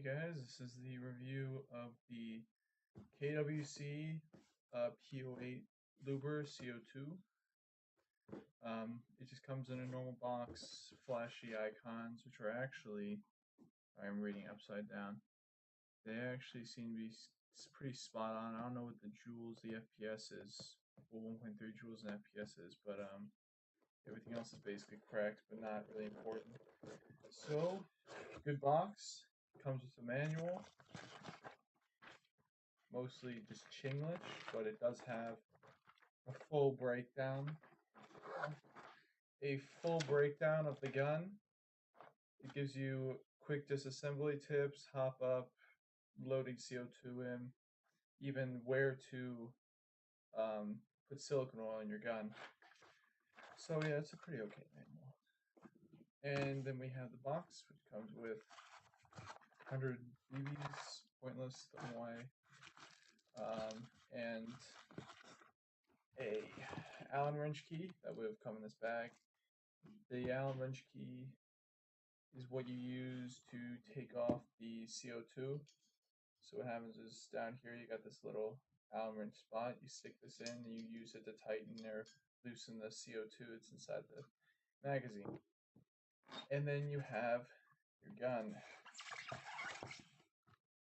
Hey guys, this is the review of the KWC P08 Luger CO2. It just comes in a normal box, flashy icons, which are actually, I'm reading upside down, they actually seem to be pretty spot on. I don't know what the joules, the FPS is, well 1.3 joules in FPS is, but everything else is basically correct, but not really important. So, good box, comes with a manual. Mostly just Chinglish, but it does have a full breakdown. Of the gun. It gives you quick disassembly tips, hop up, loading CO2 in, even where to put silicone oil in your gun. So yeah, it's a pretty okay manual. And then we have the box, which comes with 100 BBs, pointless, throw them away. And a Allen wrench key that would have come in this bag. The Allen wrench key is what you use to take off the CO2. So what happens is down here you got this little Allen wrench spot. You stick this in and you use it to tighten or loosen the CO2 that's inside the magazine. And then you have your gun.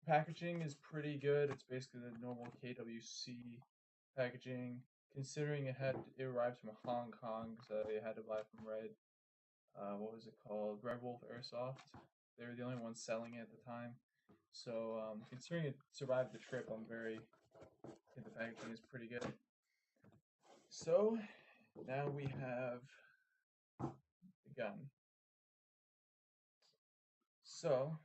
Packaging is pretty good. It's basically the normal KWC packaging. Considering it arrived from Hong Kong, so they had to buy from Red. What was it called? Red Wolf Airsoft. They were the only ones selling it at the time. So considering it survived the trip, I think the packaging is pretty good. So now we have the gun. So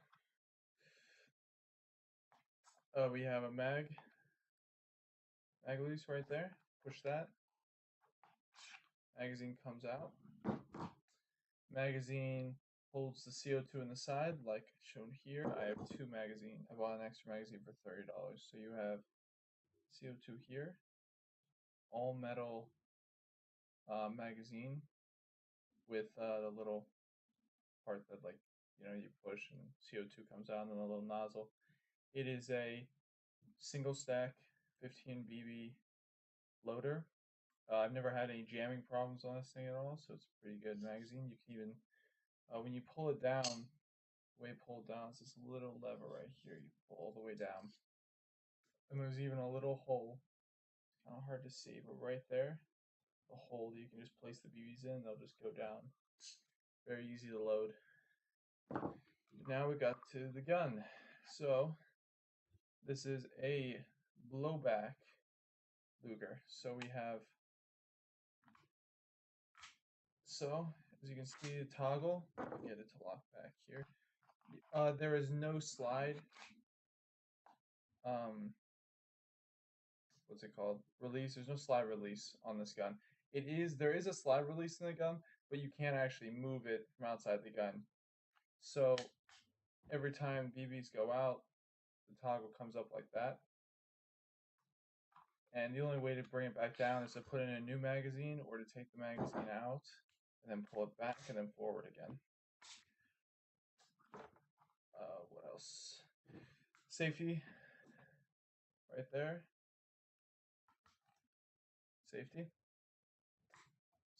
we have a mag release right there. Push that. Magazine comes out. Magazine holds the CO2 in the side, like shown here. I have two magazines. I bought an extra magazine for $30. So you have CO2 here, all metal magazine with the little part that, like, you push and CO2 comes out, and then a little nozzle. It is a single stack 15 BB loader. I've never had any jamming problems on this thing at all, so it's a pretty good magazine. You can even, when you pull it down, the way you pull it down is this little lever right here. You pull all the way down. And there's even a little hole. It's kind of hard to see, but right there, the hole that you can just place the BBs in, they'll just go down. Very easy to load. Now we got to the gun. So this is a Blowback Luger. So we have, as you can see, the toggle, I'll get it to lock back here. There is no slide, what's it called? Release. There's no slide release on this gun. There is a slide release in the gun, but you can't actually move it from outside the gun. So every time BBs go out, the toggle comes up like that. And the only way to bring it back down is to put in a new magazine or to take the magazine out and then pull it back and then forward again. What else? Safety, right there. Safety.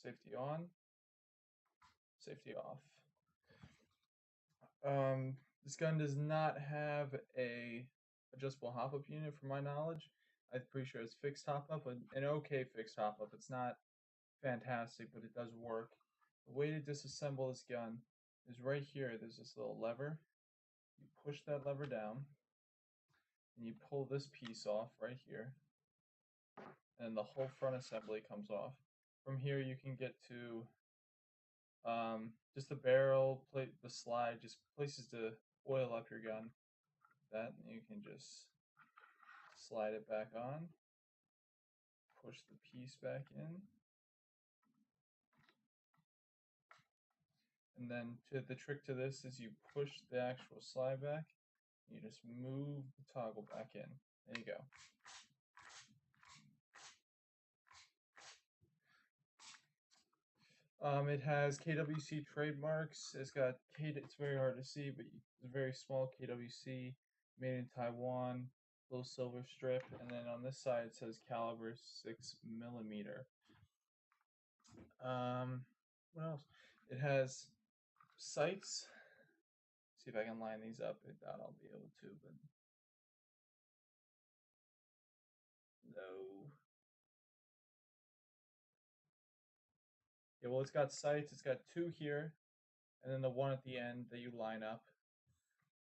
Safety on. Safety off. This gun does not have a adjustable hop-up unit, from my knowledge. I'm pretty sure it's fixed hop-up, an okay fixed hop-up. It's not fantastic, but it does work. The way to disassemble this gun is right here. There's this little lever. You push that lever down, and you pull this piece off right here, and the whole front assembly comes off. From here, you can get to just the barrel, the slide, just places to oil up your gun. That, and you can just slide it back on, push the piece back in, and then the trick to this is you push the actual slide back, you just move the toggle back in. There you go. It has KWC trademarks. It's got it's very hard to see, but it's a very small KWC, made in Taiwan, little silver strip, and then on this side it says caliber 6 millimeter. What else? It has sights. See if I can line these up. If not, I'll be able to, but no. Yeah, well, it's got sights. It's got two here, and then the one at the end that you line up.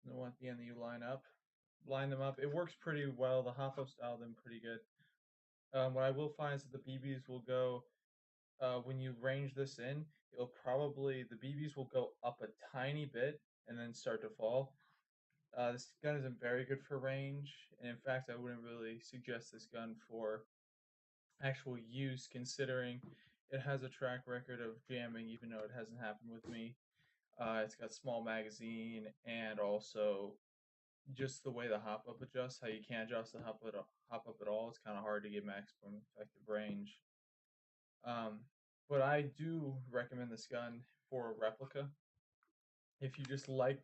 And the one at the end that you line them up. It works pretty well. The hop-ups dial them pretty good. What I will find is that the BBs will go, when you range this in, the BBs will go up a tiny bit and then start to fall. This gun isn't very good for range, and in fact, I wouldn't really suggest this gun for actual use, considering it has a track record of jamming, even though it hasn't happened with me. It's got small magazine, and also just the way the hop up adjusts, how you can't adjust the hop up at all. It's kind of hard to get maximum effective range. But I do recommend this gun for a replica. If you just like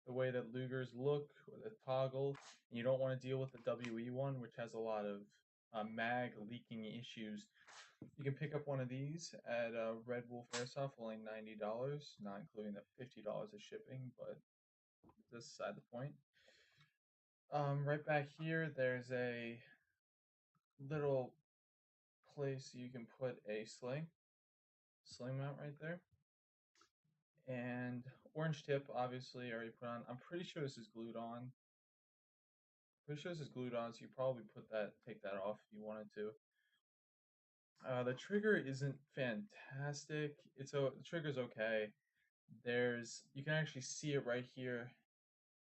the way that Lugers look with a toggle, and you don't want to deal with the WE one, which has a lot of mag leaking issues, you can pick up one of these at Red Wolf Airsoft for only $90, not including the $50 of shipping, but that's beside the point. Right back here, there's a little place you can put a sling mount right there. And orange tip, obviously, already put on. I'm pretty sure this is glued on. So you probably take that off if you wanted to. The trigger isn't fantastic. The trigger's okay. You can actually see it right here.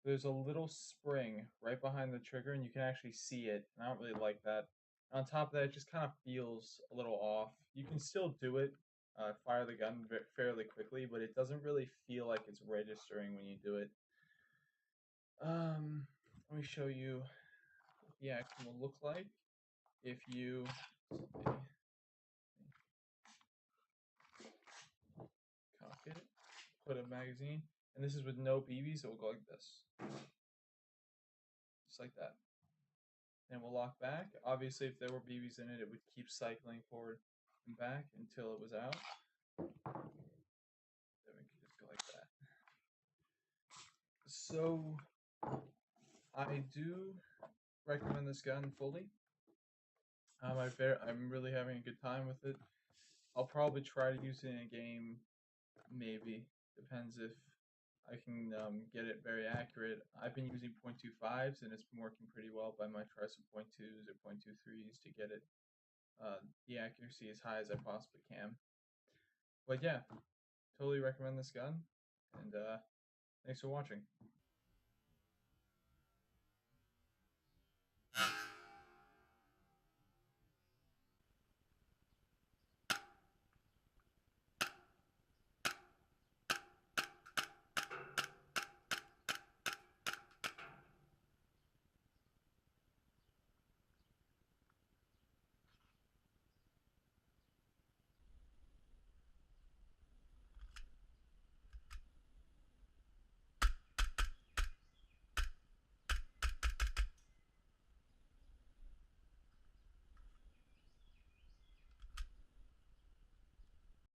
There's a little spring right behind the trigger, and you can actually see it. And I don't really like that. On top of that, it just kind of feels a little off. You can still do it, fire the gun fairly quickly, but it doesn't really feel like it's registering when you do it. Let me show you what the action will look like if you cock it, put a magazine, and this is with no BBs. It will go like this, just like that. And we'll lock back. Obviously, if there were BBs in it, it would keep cycling forward and back until it was out. Then we can just go like that. So I do recommend this gun fully. I'm really having a good time with it. I'll probably try to use it in a game, maybe. Depends if I can get it very accurate. I've been using .25s, and it's been working pretty well, but I might try some .2s or .23s to get it the accuracy as high as I possibly can. But yeah, totally recommend this gun, and thanks for watching.